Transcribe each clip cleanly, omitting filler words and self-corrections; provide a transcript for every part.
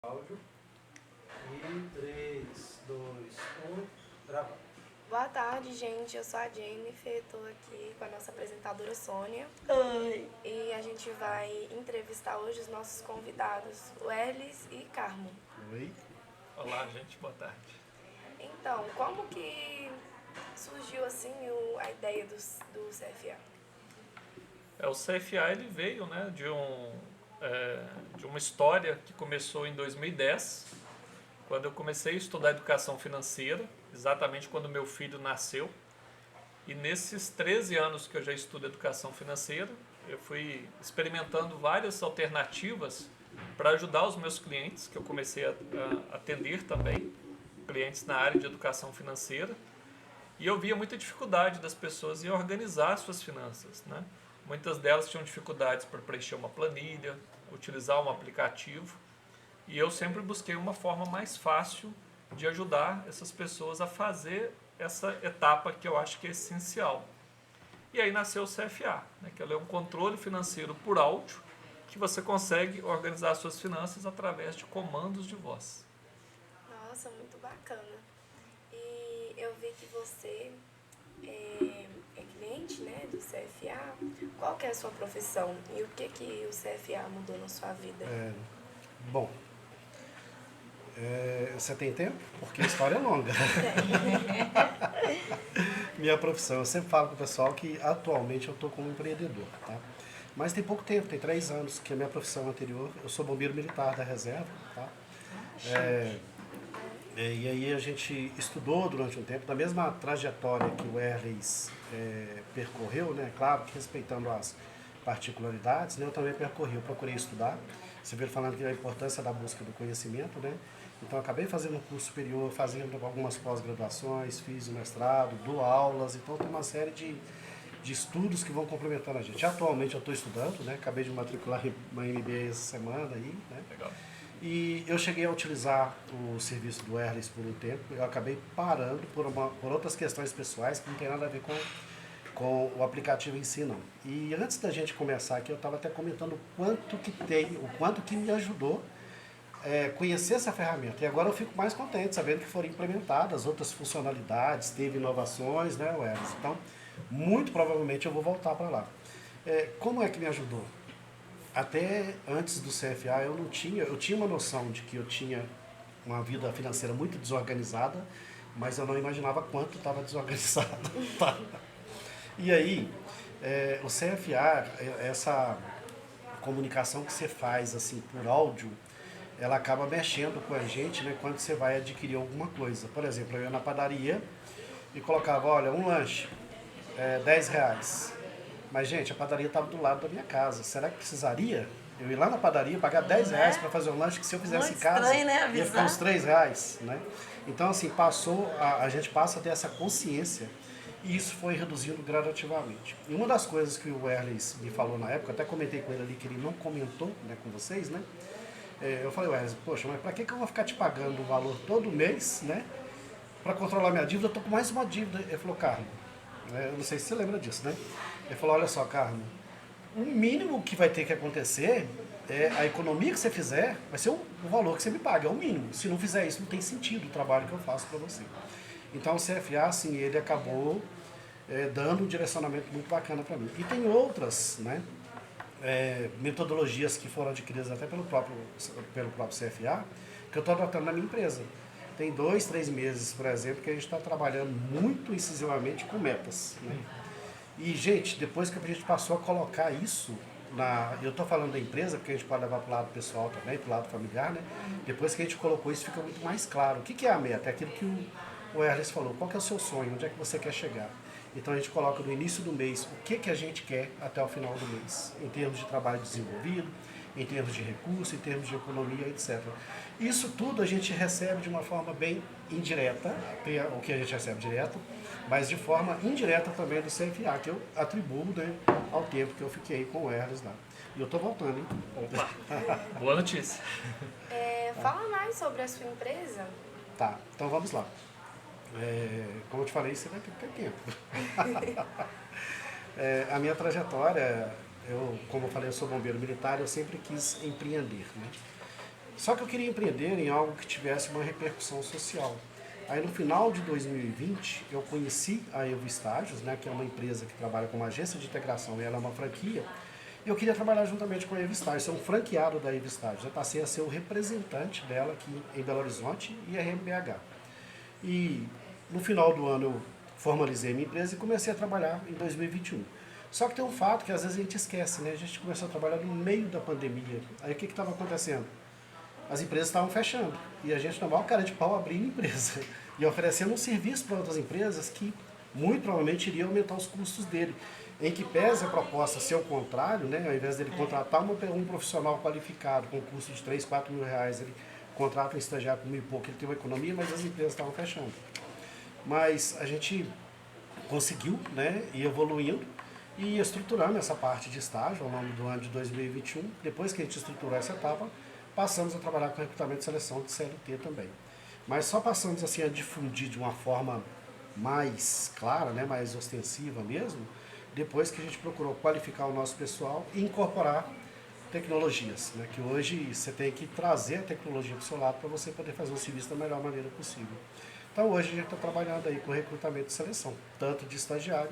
Áudio. E 3, 2, 1, gravando. Boa tarde, gente. Eu sou a Jennifer, estou aqui com a nossa apresentadora Sônia. Oi. E a gente vai entrevistar hoje os nossos convidados, o Erlis e Carmo. Oi. Olá, gente. Boa tarde. Então, como que surgiu assim a ideia do CFA? O CFA ele veio, né, de uma história que começou em 2010, quando eu comecei a estudar educação financeira, exatamente quando meu filho nasceu. E nesses 13 anos que eu já estudo educação financeira, eu fui experimentando várias alternativas para ajudar os meus clientes, que eu comecei a atender também, clientes na área de educação financeira. E eu via muita dificuldade das pessoas em organizar suas finanças, né? Muitas delas tinham dificuldades para preencher uma planilha, utilizar um aplicativo. E eu sempre busquei uma forma mais fácil de ajudar essas pessoas a fazer essa etapa que eu acho que é essencial. E aí nasceu o CFA, né, que é um controle financeiro por áudio, que você consegue organizar suas finanças através de comandos de voz. Nossa, muito bacana. E eu vi que você é cliente, né, do CFA. Qual que é a sua profissão e o que o CFA mudou na sua vida? Bom, você tem tempo? Porque a história é longa. Minha profissão, eu sempre falo com o pessoal que atualmente eu estou como empreendedor, tá? Mas tem pouco tempo, tem 3 anos, que a minha profissão anterior, eu sou bombeiro militar da reserva, tá? E aí a gente estudou durante um tempo, da mesma trajetória que o Erlis percorreu, né? Claro que respeitando as particularidades, né? Eu também percorri, eu procurei estudar. Você veio falando que a importância da busca do conhecimento, né? Então eu acabei fazendo um curso superior, fazendo algumas pós-graduações, fiz o mestrado, dou aulas, então tem uma série de estudos que vão complementando a gente. Atualmente eu estou estudando, né? Acabei de matricular uma MBA essa semana aí, né? Legal. E eu cheguei a utilizar o serviço do Erlis por um tempo, eu acabei parando por outras questões pessoais que não tem nada a ver com o aplicativo em si, não. E antes da gente começar aqui, eu estava até comentando o quanto que me ajudou conhecer essa ferramenta. E agora eu fico mais contente, sabendo que foram implementadas outras funcionalidades, teve inovações, né, Erlis? Então, muito provavelmente eu vou voltar para lá. Como é que me ajudou? Até antes do CFA eu tinha uma noção de que eu tinha uma vida financeira muito desorganizada, mas eu não imaginava quanto estava desorganizado. Tá? E aí, o CFA, essa comunicação que você faz assim por áudio, ela acaba mexendo com a gente, né, quando você vai adquirir alguma coisa. Por exemplo, eu ia na padaria e colocava, olha, um lanche, R$10. Mas, gente, a padaria estava do lado da minha casa. Será que precisaria eu ir lá na padaria pagar R$10 para fazer um lanche que se eu fizesse Muito em casa estranho, né? ia ficar uns R$3, né? Então, assim, a gente passa a ter essa consciência e isso foi reduzindo gradativamente. E uma das coisas que o Erlis me falou na época, até comentei com ele ali que ele não comentou, né, com vocês, né? Eu falei, Erlis, poxa, mas para que eu vou ficar te pagando o valor todo mês, né? Para controlar minha dívida, eu tô com mais uma dívida. Ele falou, Carlos, eu não sei se você lembra disso, né? Ele falou, olha só, Carlos, o mínimo que vai ter que acontecer é a economia que você fizer, vai ser o valor que você me paga, é o mínimo. Se não fizer isso, não tem sentido o trabalho que eu faço para você. Então o CFA, assim, ele acabou dando um direcionamento muito bacana para mim. E tem outras, né, metodologias que foram adquiridas até pelo próprio CFA, que eu estou adotando na minha empresa. Tem 2, 3 meses, por exemplo, que a gente está trabalhando muito incisivamente com metas, né? E, gente, depois que a gente passou a colocar isso eu estou falando da empresa, porque a gente pode levar para o lado pessoal também, para o lado familiar, né? Depois que a gente colocou isso, fica muito mais claro. O que é a meta? É aquilo que o Erlis falou. Qual que é o seu sonho? Onde é que você quer chegar? Então a gente coloca no início do mês o que a gente quer até o final do mês, em termos de trabalho desenvolvido, em termos de recurso, em termos de economia, etc. Isso tudo a gente recebe de uma forma bem indireta, tem o que a gente recebe direto, mas de forma indireta também do CFA, que eu atribuo, né, ao tempo que eu fiquei com o Erlis lá. E eu estou voltando, hein? Opa, boa notícia. Fala mais sobre a sua empresa. Tá, então vamos lá. Como eu te falei, você vai ter tempo. A minha trajetória, como eu falei, eu sou bombeiro militar, eu sempre quis empreender, né? Só que eu queria empreender em algo que tivesse uma repercussão social. Aí no final de 2020, eu conheci a Evo Estágios, né, que é uma empresa que trabalha com uma agência de integração e ela é uma franquia. E eu queria trabalhar juntamente com a Evo Estágios, ser um franqueado da Evo Estágios. Eu passei a ser o representante dela aqui em Belo Horizonte e RMBH. E no final do ano eu formalizei minha empresa e comecei a trabalhar em 2021. Só que tem um fato que às vezes a gente esquece, né? A gente começou a trabalhar no meio da pandemia. Aí o que estava acontecendo? As empresas estavam fechando e a gente, na maior cara de pau, abrindo empresa e oferecendo um serviço para outras empresas que muito provavelmente iria aumentar os custos dele. Em que pese a proposta ser o contrário, né? Ao invés dele contratar um profissional qualificado com um custo de 3, 4 mil reais, ele contrata um estagiário por mil e pouco, ele tem uma economia, mas as empresas estavam fechando. Mas a gente conseguiu, né, ir evoluindo e estruturando essa parte de estágio ao longo do ano de 2021. Depois que a gente estruturou essa etapa, passamos a trabalhar com recrutamento e seleção de CLT também. Mas só passamos assim a difundir de uma forma mais clara, né, mais ostensiva mesmo, depois que a gente procurou qualificar o nosso pessoal e incorporar tecnologias, né, que hoje você tem que trazer a tecnologia para o seu lado para você poder fazer o serviço da melhor maneira possível. Então hoje a gente está trabalhando aí com recrutamento e seleção, tanto de estagiário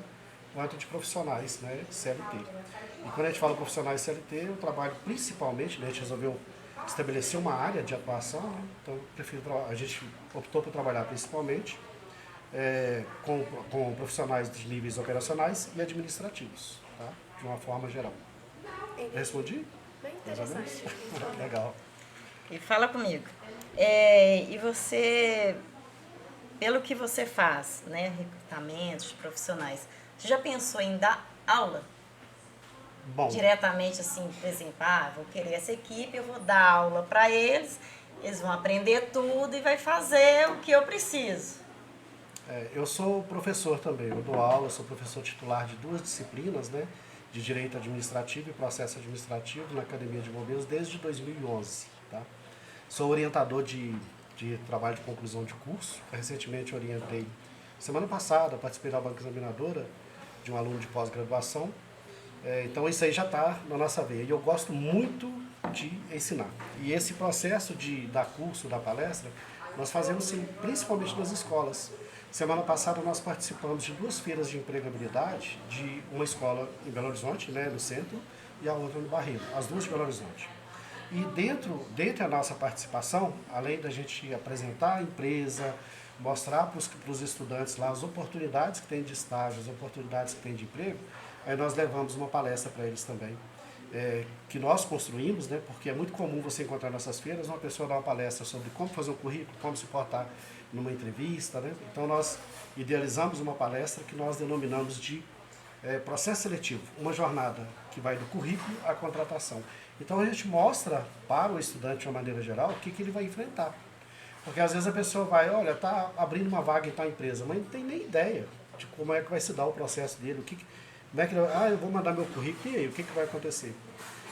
quanto de profissionais, né, CLT. E quando a gente fala profissionais CLT, eu trabalho principalmente, né, a gente resolveu estabelecer uma área de atuação, né, então a gente optou por trabalhar principalmente com profissionais de níveis operacionais e administrativos, tá? De uma forma geral. Respondi? Bem interessante. Legal. E fala comigo. E você, pelo que você faz, né, recrutamentos de profissionais, você já pensou em dar aula? Bom, Diretamente assim, por exemplo, vou querer essa equipe, eu vou dar aula para eles, eles vão aprender tudo e vai fazer o que eu preciso. eu sou professor também, eu dou aula, sou professor titular de 2 disciplinas, né, de Direito Administrativo e Processo Administrativo na Academia de Bombeiros desde 2011, tá? Sou orientador de trabalho de conclusão de curso, recentemente orientei, semana passada, participei da banca examinadora de um aluno de pós-graduação, então isso aí já está na nossa veia e eu gosto muito de ensinar. E esse processo de dar curso, dar palestra, nós fazemos sim, principalmente nas escolas. Semana passada nós participamos de 2 feiras de empregabilidade de uma escola em Belo Horizonte, né, no centro, e a outra no Barreiro, as 2 de Belo Horizonte. E dentro da nossa participação, além da gente apresentar a empresa, mostrar para os estudantes lá as oportunidades que tem de estágio, as oportunidades que tem de emprego, aí nós levamos uma palestra para eles também, que nós construímos, né, porque é muito comum você encontrar nessas feiras uma pessoa dar uma palestra sobre como fazer um currículo, como se portar numa entrevista, né? Então nós idealizamos uma palestra que nós denominamos de processo seletivo, uma jornada que vai do currículo à contratação. Então a gente mostra para o estudante de uma maneira geral o que ele vai enfrentar. Porque às vezes a pessoa vai, olha, está abrindo uma vaga em tal empresa, mas não tem nem ideia de como é que vai se dar o processo dele, como é que eu vou mandar meu currículo, e aí, o que vai acontecer?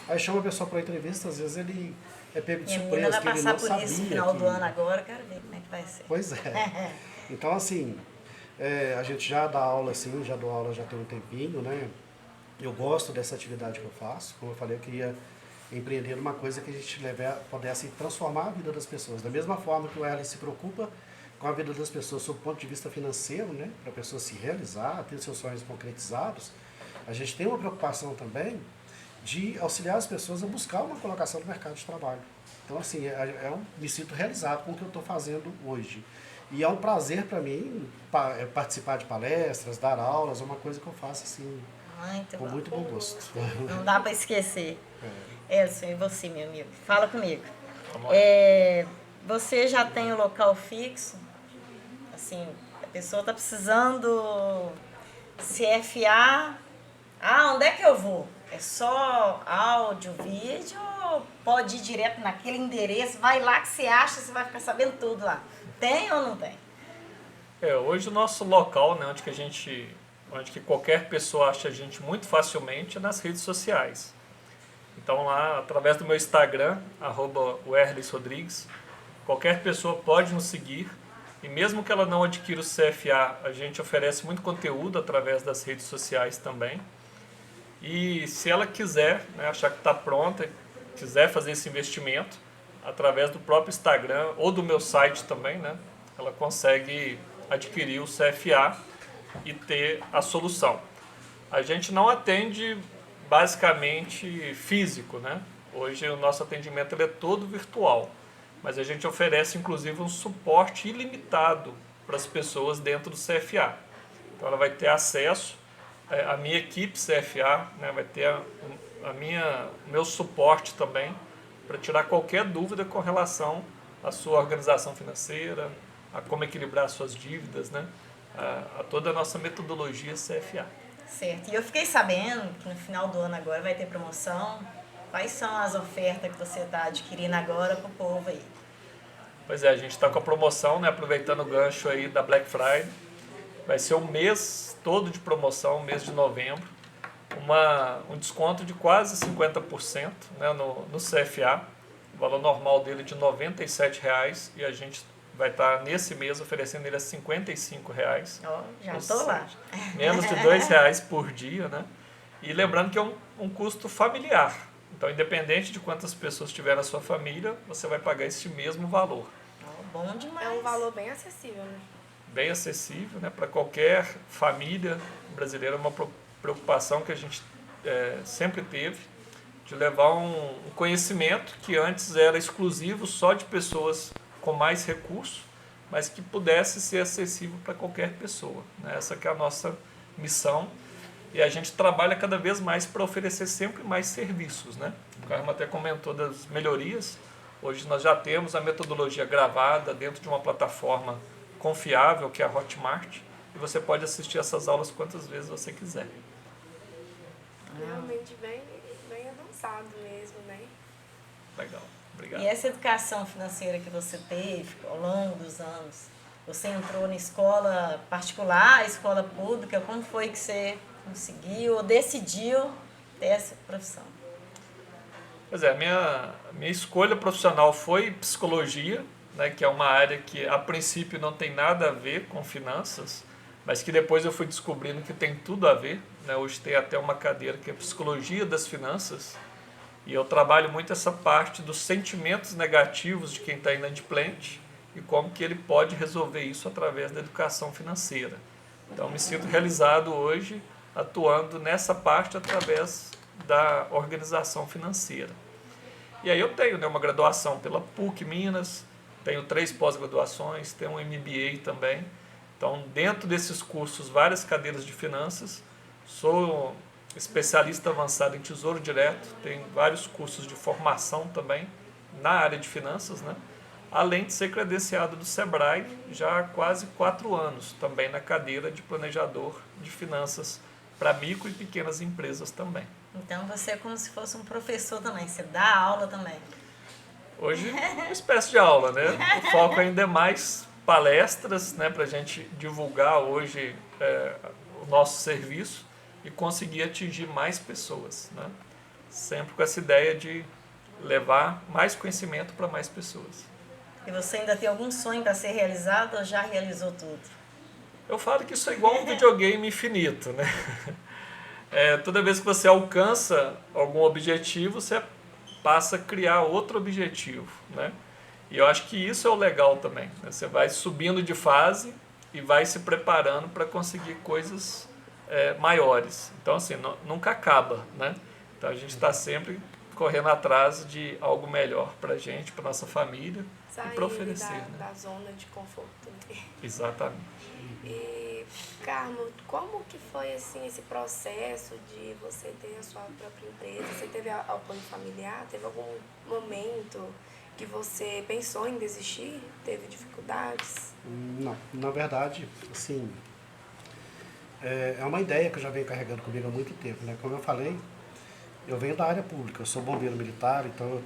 Aí chama a pessoa para a entrevista, às vezes ele é pego de surpresa, que ele não sabia. Por isso no final do ano agora, quero ver como é que vai ser. Pois é. Então, assim, a gente já dá aula, assim, já dou aula já tem um tempinho, né? Eu gosto dessa atividade que eu faço. Como eu falei, eu queria empreender uma coisa que a gente pudesse transformar a vida das pessoas. Da mesma forma que o Erlen se preocupa com a vida das pessoas sob o ponto de vista financeiro, né? Para a pessoa se realizar, ter seus sonhos concretizados, a gente tem uma preocupação também de auxiliar as pessoas a buscar uma colocação no mercado de trabalho. Então, assim, eu me sinto realizado com o que eu estou fazendo hoje. E é um prazer para mim participar de palestras, dar aulas, é uma coisa que eu faço assim, com muito bom gosto. Não dá para esquecer. Elson, e você, meu amigo? Fala comigo. Você já tem o local fixo? Assim, a pessoa está precisando CFA. Onde é que eu vou? É só áudio, vídeo, ou pode ir direto naquele endereço, vai lá que você acha, você vai ficar sabendo tudo lá. Tem ou não tem? Hoje o nosso local, né, onde que qualquer pessoa acha a gente muito facilmente, é nas redes sociais. Então lá, através do meu Instagram, @werlisrodrigues, qualquer pessoa pode nos seguir. E mesmo que ela não adquira o CFA, a gente oferece muito conteúdo através das redes sociais também. E se ela quiser, né, achar que está pronta, quiser fazer esse investimento, através do próprio Instagram ou do meu site também, né? Ela consegue adquirir o CFA e ter a solução. A gente não atende basicamente físico, né? Hoje o nosso atendimento ele é todo virtual, mas a gente oferece inclusive um suporte ilimitado para as pessoas dentro do CFA. Então ela vai ter acesso à minha equipe CFA, né? Vai ter o meu suporte também para tirar qualquer dúvida com relação à sua organização financeira, a como equilibrar suas dívidas, né? A toda a nossa metodologia CFA. Certo. E eu fiquei sabendo que no final do ano agora vai ter promoção. Quais são as ofertas que você está adquirindo agora para o povo aí? Pois é, a gente está com a promoção, né? Aproveitando o gancho aí da Black Friday. Vai ser um mês todo de promoção, mês de novembro. Um desconto de quase 50%, né, no CFA. O valor normal dele é de R$ 97,00 e a gente vai estar nesse mês oferecendo ele a R$ 55,00. Ó, já estou lá. Menos de R$ 2,00 por dia, né? E lembrando que é um custo familiar. Então, independente de quantas pessoas tiver na sua família, você vai pagar esse mesmo valor. Ó, bom demais. É um valor bem acessível, né? Bem acessível, né? Para qualquer família brasileira, uma preocupação que a gente sempre teve de levar um conhecimento que antes era exclusivo só de pessoas com mais recursos, mas que pudesse ser acessível para qualquer pessoa, né? Essa que é a nossa missão e a gente trabalha cada vez mais para oferecer sempre mais serviços, né? O Carmo até comentou das melhorias. Hoje nós já temos a metodologia gravada dentro de uma plataforma confiável, que é a Hotmart, e você pode assistir essas aulas quantas vezes você quiser. Realmente bem avançado mesmo, né? Legal, obrigado. E essa educação financeira que você teve ao longo dos anos, você entrou na escola particular, escola pública, como foi que você conseguiu ou decidiu ter essa profissão? Pois é, a minha escolha profissional foi psicologia, né, que é uma área que a princípio não tem nada a ver com finanças, mas que depois eu fui descobrindo que tem tudo a ver, né? Hoje tem até uma cadeira que é Psicologia das Finanças, e eu trabalho muito essa parte dos sentimentos negativos de quem está inadimplente e como que ele pode resolver isso através da educação financeira. Então, me sinto realizado hoje atuando nessa parte através da organização financeira. E aí eu tenho, né, uma graduação pela PUC Minas, tenho 3 pós-graduações, tenho um MBA também. Então, dentro desses cursos, várias cadeiras de finanças, sou especialista avançado em Tesouro Direto, tenho vários cursos de formação também na área de finanças, né? Além de ser credenciado do Sebrae já há quase 4 anos, também na cadeira de planejador de finanças para micro e pequenas empresas também. Então você é como se fosse um professor também, você dá aula também. Hoje, uma espécie de aula, né? O foco ainda é mais palestras, né, para a gente divulgar hoje o nosso serviço e conseguir atingir mais pessoas, né? Sempre com essa ideia de levar mais conhecimento para mais pessoas. E você ainda tem algum sonho para ser realizado ou já realizou tudo? Eu falo que isso é igual um videogame infinito, né? Toda vez que você alcança algum objetivo, você passa a criar outro objetivo, né? E eu acho que isso é o legal também, né? Você vai subindo de fase e vai se preparando para conseguir coisas maiores. Então, assim, nunca acaba, né? Então, a gente está sempre correndo atrás de algo melhor para a gente, para nossa família e para oferecer. Da zona de conforto. Né? Exatamente. E, Carmo, como que foi assim, esse processo de você ter a sua própria empresa? Você teve apoio familiar? Teve algum momento que você pensou em desistir? Teve dificuldades? Não, na verdade, assim, é uma ideia que eu já venho carregando comigo há muito tempo, né? Como eu falei, eu venho da área pública, eu sou bombeiro militar, então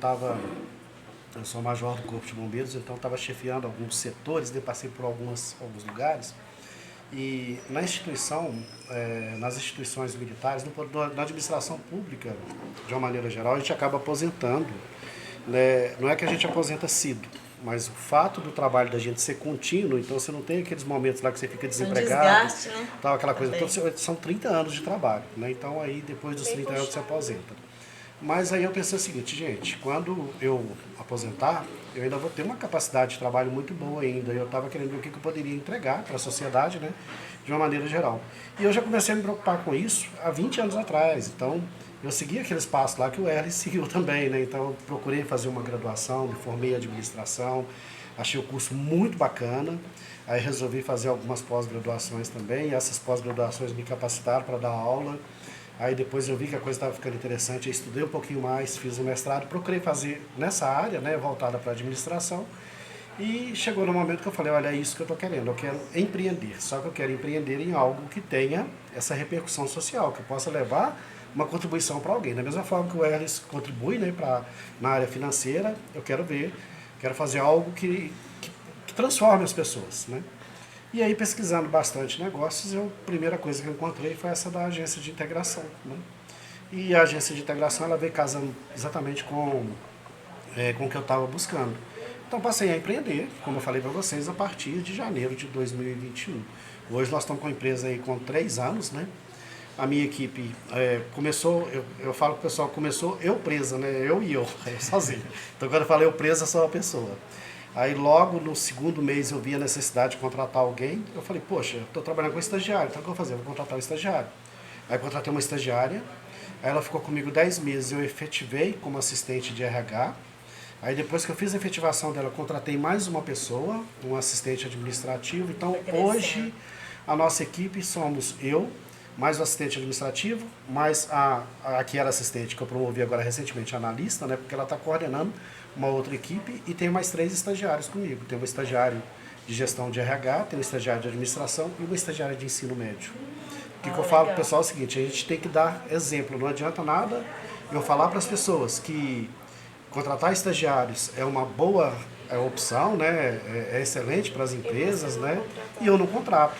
eu sou major do Corpo de Bombeiros, então eu estava chefiando alguns setores, passei por alguns lugares. E na instituição, nas instituições militares, na administração pública, de uma maneira geral, a gente acaba aposentando. Né? Não é que a gente aposenta cedo, mas o fato do trabalho da gente ser contínuo, então você não tem aqueles momentos lá que você fica desempregado, desgaste, né? Tal, aquela coisa toda, são 30 anos de trabalho, né? Então aí depois dos 30 anos você aposenta. Mas aí eu pensei o seguinte, gente, quando eu aposentar, eu ainda vou ter uma capacidade de trabalho muito boa ainda. Eu estava querendo ver o que eu poderia entregar para a sociedade, né, de uma maneira geral. E eu já comecei a me preocupar com isso há 20 anos atrás. Então, eu segui aqueles passos lá que o Erle seguiu também, né? Então, eu procurei fazer uma graduação, me formei em administração, achei o curso muito bacana. Aí resolvi fazer algumas pós-graduações também. E essas pós-graduações me capacitaram para dar aula. Aí depois eu vi que a coisa estava ficando interessante, eu estudei um pouquinho mais, fiz o mestrado, procurei fazer nessa área, né, voltada para a administração. E chegou no momento que eu falei, olha, é isso que eu estou querendo, eu quero empreender. Só que eu quero empreender em algo que tenha essa repercussão social, que eu possa levar uma contribuição para alguém. Da mesma forma que o Erles contribui, né, na área financeira, eu quero fazer algo que transforme as pessoas, né? E aí, pesquisando bastante negócios, a primeira coisa que eu encontrei foi essa da agência de integração, né? E a agência de integração, ela veio casando exatamente com o que eu estava buscando. Então, passei a empreender, como eu falei para vocês, a partir de janeiro de 2021. Hoje nós estamos com a empresa aí com 3 anos, né? A minha equipe começou, eu falo que o pessoal começou eu presa, né? Eu sozinho. Então, quando eu falo eu presa, sou uma pessoa. Aí logo no segundo mês eu vi a necessidade de contratar alguém. Eu falei, poxa, eu estou trabalhando com estagiário, então o que eu vou fazer? Eu vou contratar um estagiário. Aí eu contratei uma estagiária, aí ela ficou comigo 10 meses, eu efetivei como assistente de RH. Aí depois que eu fiz a efetivação dela, eu contratei mais uma pessoa, um assistente administrativo. Então hoje a nossa equipe somos eu, mais o assistente administrativo, mais a que era assistente, que eu promovi agora recentemente, a analista, né, porque ela está coordenando uma outra equipe, e tem mais 3 estagiários comigo. Tem um estagiário de gestão de RH, tem um estagiário de administração e uma estagiária de ensino médio. O que eu falo para o pessoal é o seguinte, a gente tem que dar exemplo, não adianta nada eu falar para as pessoas que contratar estagiários é uma boa opção, né, é excelente para as empresas, né, e eu não contrato.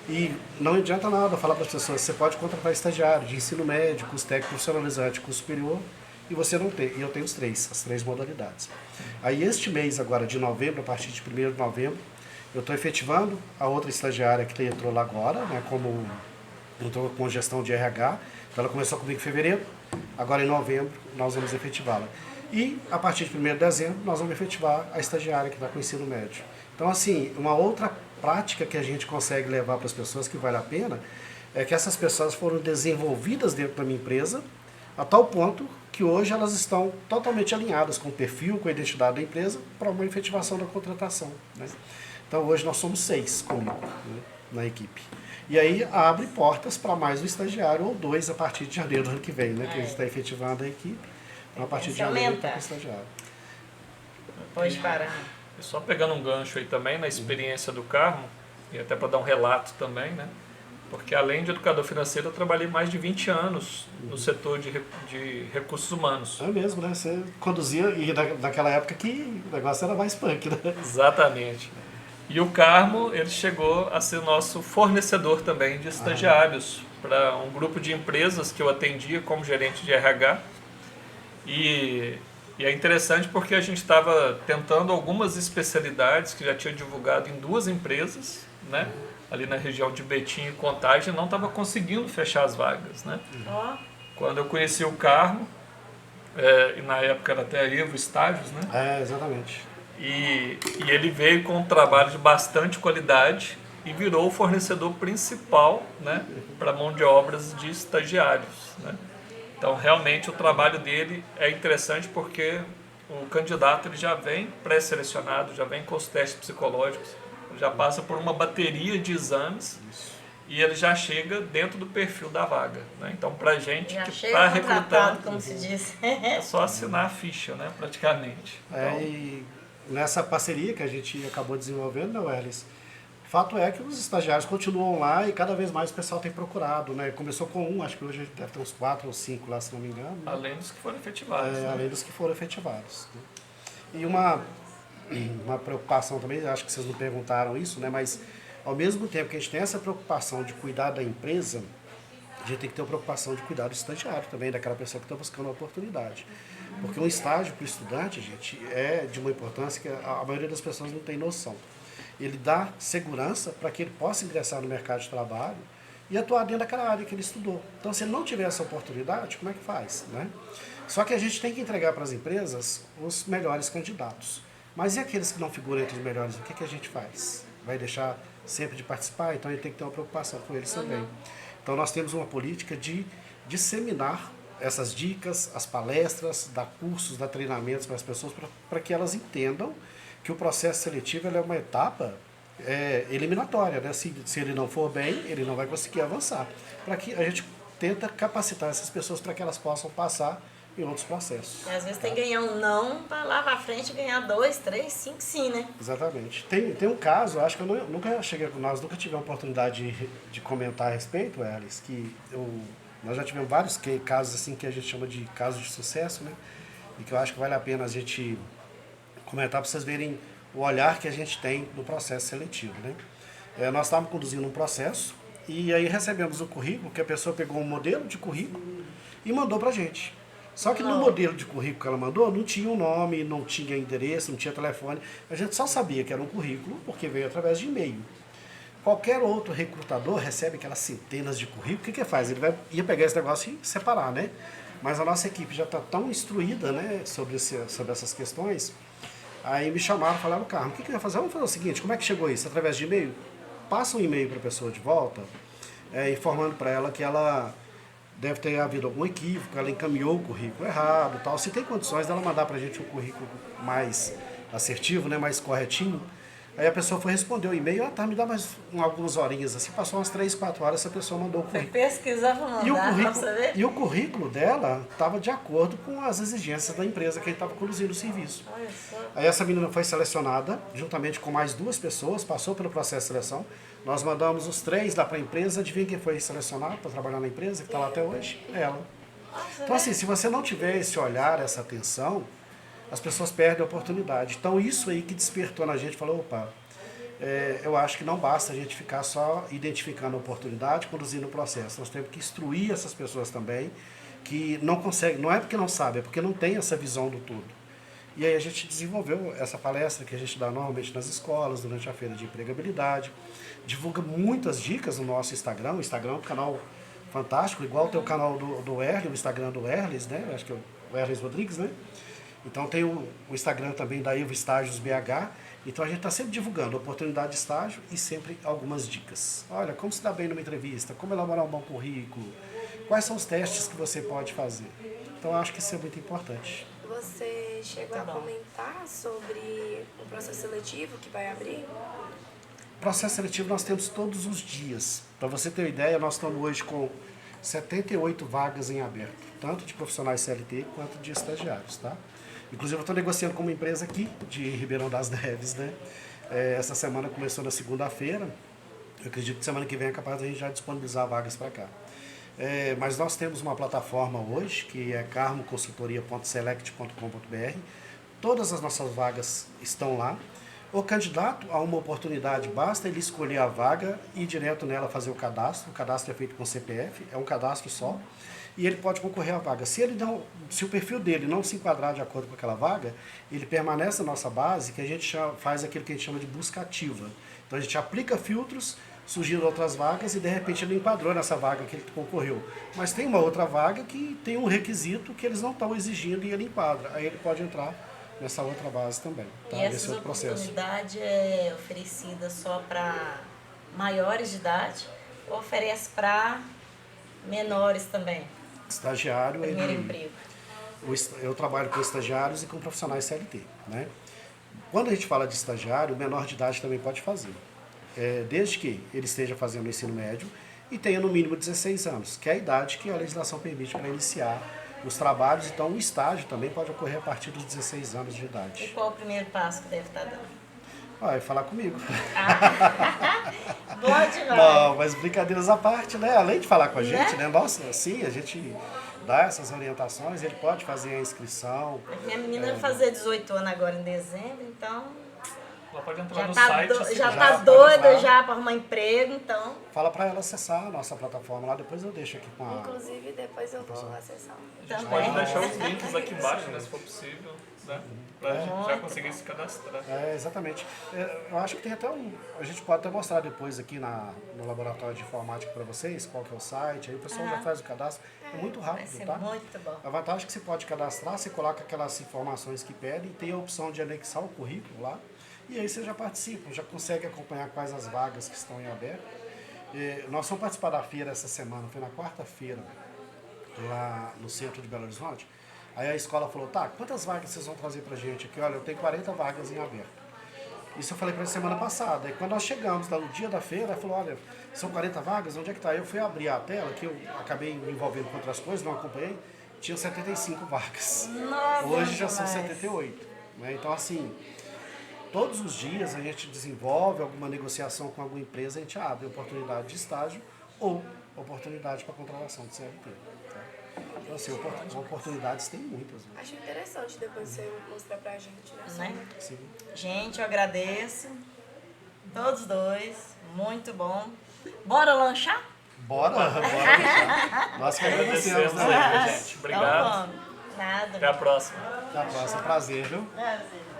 E não adianta nada falar para as pessoas, você pode contratar estagiário de ensino médio, curso técnico profissionalizante, curso superior, e você não tem. E eu tenho as 3 modalidades. Aí este mês agora de novembro, a partir de 1º de novembro, eu estou efetivando a outra estagiária que entrou lá agora, né, entrou com gestão de RH. Então ela começou comigo em fevereiro, agora em novembro nós vamos efetivá-la. E a partir de 1º de dezembro nós vamos efetivar a estagiária que está com o ensino médio. Então assim, uma outra prática que a gente consegue levar para as pessoas que vale a pena é que essas pessoas foram desenvolvidas dentro da minha empresa a tal ponto que hoje elas estão totalmente alinhadas com o perfil, com a identidade da empresa para uma efetivação da contratação, né? Então hoje nós somos 6 comigo, né, na equipe. E aí abre portas para mais um estagiário ou 2 a partir de janeiro do ano que vem, né? Que a gente está efetivando a equipe. Então a partir de janeiro está com o estagiário. Pode parar. E só pegando um gancho aí também na experiência do Carmo, e até para dar um relato também, né? Porque além de educador financeiro, eu trabalhei mais de 20 anos no setor de recursos humanos. É mesmo, né? Você conduzia, e naquela época que o negócio era mais punk, né? Exatamente. E o Carmo, ele chegou a ser nosso fornecedor também de estagiários para um grupo de empresas que eu atendia como gerente de RH. E é interessante porque a gente estava tentando algumas especialidades que já tinha divulgado em 2 empresas, né? Ali na região de Betim e Contagem, não estava conseguindo fechar as vagas, né? Quando eu conheci o Carmo, e na época era até Evo Estágios, né? É, exatamente. E ele veio com um trabalho de bastante qualidade e virou o fornecedor principal, né, para mão de obras de estagiários, né? Então, realmente, o trabalho dele é interessante porque o candidato ele já vem pré-selecionado, já vem com os testes psicológicos, já passa por uma bateria de exames e ele já chega dentro do perfil da vaga, né? Então, para a gente Já que chega está contratado, recrutando, como se diz. é só assinar a ficha, né, praticamente. Então, E nessa parceria que a gente acabou desenvolvendo, né, Welles? Fato é que os estagiários continuam lá e cada vez mais o pessoal tem procurado, né? Começou com 1, acho que hoje deve ter uns 4 ou 5 lá, se não me engano, né? além dos que foram efetivados. Né? Além dos que foram efetivados, né? E uma preocupação também, acho que vocês não perguntaram isso, né? Mas ao mesmo tempo que a gente tem essa preocupação de cuidar da empresa, a gente tem que ter a preocupação de cuidar do estagiário também, daquela pessoa que está buscando a oportunidade. Porque um estágio para o estudante, gente, é de uma importância que a maioria das pessoas não tem noção. Ele dá segurança para que ele possa ingressar no mercado de trabalho e atuar dentro daquela área que ele estudou. Então, se ele não tiver essa oportunidade, como é que faz, né? Só que a gente tem que entregar para as empresas os melhores candidatos. Mas e aqueles que não figuram entre os melhores, o que a gente faz? Vai deixar sempre de participar? Então, a gente tem que ter uma preocupação com eles também. Então, nós temos uma política de disseminar essas dicas, as palestras, dar cursos, dar treinamentos para as pessoas, para que elas entendam que o processo seletivo é uma etapa eliminatória, né? Se ele não for bem, ele não vai conseguir avançar. Para que a gente tenta capacitar essas pessoas para que elas possam passar em outros processos. E às vezes tem que ganhar um não para lá para frente ganhar 2, 3, 5 sim, né? Exatamente. Tem um caso, acho que nós nunca tivemos a oportunidade de comentar a respeito, Elis, que nós já tivemos vários casos assim que a gente chama de casos de sucesso, né? E que eu acho que vale a pena a gente comentar para vocês verem o olhar que a gente tem no processo seletivo, né? Nós estávamos conduzindo um processo e aí recebemos o currículo, que a pessoa pegou um modelo de currículo e mandou para a gente. Só que no modelo de currículo que ela mandou, não tinha o nome, não tinha endereço, não tinha telefone. A gente só sabia que era um currículo porque veio através de e-mail. Qualquer outro recrutador recebe aquelas centenas de currículos, o que faz? Ele ia pegar esse negócio e separar, né? Mas a nossa equipe já está tão instruída, né, sobre essas questões. Aí me chamaram e falaram, Carlos, o que eu ia fazer? Vamos fazer o seguinte, como é que chegou isso? Através de e-mail? Passa um e-mail para a pessoa de volta, informando para ela que ela deve ter havido algum equívoco, ela encaminhou o currículo errado, tal. Se tem condições dela mandar para a gente um currículo mais assertivo, né, mais corretinho. Aí a pessoa foi responder o e-mail, me dá mais algumas horinhas, assim, passou umas 3, 4 horas, essa pessoa mandou o currículo. Foi pesquisar para mandar, e o currículo dela estava de acordo com as exigências da empresa que ele estava conduzindo o serviço. Olha só. Aí essa menina foi selecionada, juntamente com mais 2 pessoas, passou pelo processo de seleção. Nós mandamos os 3 lá para a empresa, adivinha quem foi selecionado para trabalhar na empresa, que está lá até hoje? Ela. Então assim, se você não tiver esse olhar, essa atenção, as pessoas perdem a oportunidade. Então isso aí que despertou na gente, falou, opa, eu acho que não basta a gente ficar só identificando a oportunidade, conduzindo o processo. Nós temos que instruir essas pessoas também, que não conseguem, não é porque não sabem, é porque não tem essa visão do todo. E aí a gente desenvolveu essa palestra que a gente dá normalmente nas escolas, durante a feira de empregabilidade, divulga muitas dicas no nosso Instagram. O Instagram é um canal fantástico, igual tem o canal do Erles, o Instagram do Erles, né? Acho que é o Erles Rodrigues, né? Então tem o Instagram também da Evo Estágios BH. Então a gente está sempre divulgando oportunidade de estágio e sempre algumas dicas. Olha, como se dá bem numa entrevista, como elaborar um bom currículo, quais são os testes que você pode fazer. Então eu acho que isso é muito importante. Você chegou a comentar sobre o processo seletivo que vai abrir? Processo seletivo nós temos todos os dias. Para você ter uma ideia, nós estamos hoje com 78 vagas em aberto, tanto de profissionais CLT quanto de estagiários, tá? Inclusive eu estou negociando com uma empresa aqui de Ribeirão das Neves, né? Essa semana começou na segunda-feira. Eu acredito que semana que vem é capaz de a gente já disponibilizar vagas para cá. Mas nós temos uma plataforma hoje, que é carmoconsultoria.select.com.br. Todas as nossas vagas estão lá. O candidato a uma oportunidade, basta ele escolher a vaga e ir direto nela fazer o cadastro. O cadastro é feito com CPF, é um cadastro só. E ele pode concorrer à vaga. Se o perfil dele não se enquadrar de acordo com aquela vaga, ele permanece na nossa base, que a gente faz aquilo que a gente chama de busca ativa. Então a gente aplica filtros, surgiram outras vagas e de repente ele enquadrou nessa vaga que ele concorreu. Mas tem uma outra vaga que tem um requisito que eles não estão exigindo e ele enquadra. Aí ele pode entrar nessa outra base também. Tá? E essa oportunidade é oferecida só para maiores de idade ou oferece para menores também? Estagiário, primeiro emprego. Eu trabalho com estagiários e com profissionais CLT, né? Quando a gente fala de estagiário, o menor de idade também pode fazer. Desde que ele esteja fazendo o ensino médio e tenha no mínimo 16 anos, que é a idade que a legislação permite para iniciar os trabalhos. Então o estágio também pode ocorrer a partir dos 16 anos de idade. E qual o primeiro passo que deve estar dando? É falar comigo. Boa demais. Não, mas brincadeiras à parte, né? Além de falar com a gente, né? Nossa, sim, a gente dá essas orientações, ele pode fazer a inscrição. Minha menina vai fazer 18 anos agora em dezembro, então... Ela pode entrar Já no tá, site. se já quiser. tá pode doida entrar. já para arrumar emprego, então. Fala para ela acessar a nossa plataforma lá, depois eu deixo aqui com a... Inclusive, depois eu vou acessar. Também. Pode deixar os links aqui embaixo, né, se for possível, né? Pra gente já Muito conseguir se cadastrar. Exatamente. Eu acho que tem até a gente pode até mostrar depois aqui no laboratório de informática para vocês qual que é o site, aí o pessoal já faz o cadastro. É muito Vai rápido, ser tá? muito bom. A vantagem é que você pode cadastrar, você coloca aquelas informações que pedem, tem a opção de anexar o currículo lá, e aí você já participa, já consegue acompanhar quais as vagas que estão em aberto. Nós vamos participar da feira essa semana, foi na quarta-feira, lá no centro de Belo Horizonte. Aí a escola falou, tá, quantas vagas vocês vão trazer pra gente aqui? Olha, eu tenho 40 vagas em aberto. Isso eu falei pra eles semana passada. E quando nós chegamos lá no dia da feira, ela falou, olha, são 40 vagas, onde é que tá? Eu fui abrir a tela, que eu acabei me envolvendo com outras coisas, não acompanhei, tinha 75 vagas. Nossa, Hoje já são demais. 78. Né? Então, assim, todos os dias a gente desenvolve alguma negociação com alguma empresa, a gente abre oportunidade de estágio ou oportunidade para contratação de CLT. Tá? Então, assim, oportunidades tem muitas. Né? Acho interessante depois você mostrar pra gente, né? Né? Sim. Gente, eu agradeço. Todos dois. Muito bom. Bora lanchar? Bora deixar. Nós que agradecemos, Agradecemos aí, né? gente. Obrigado. Então, vamos. Nada. Até a próxima. Até a próxima. Prazer, viu? Prazer.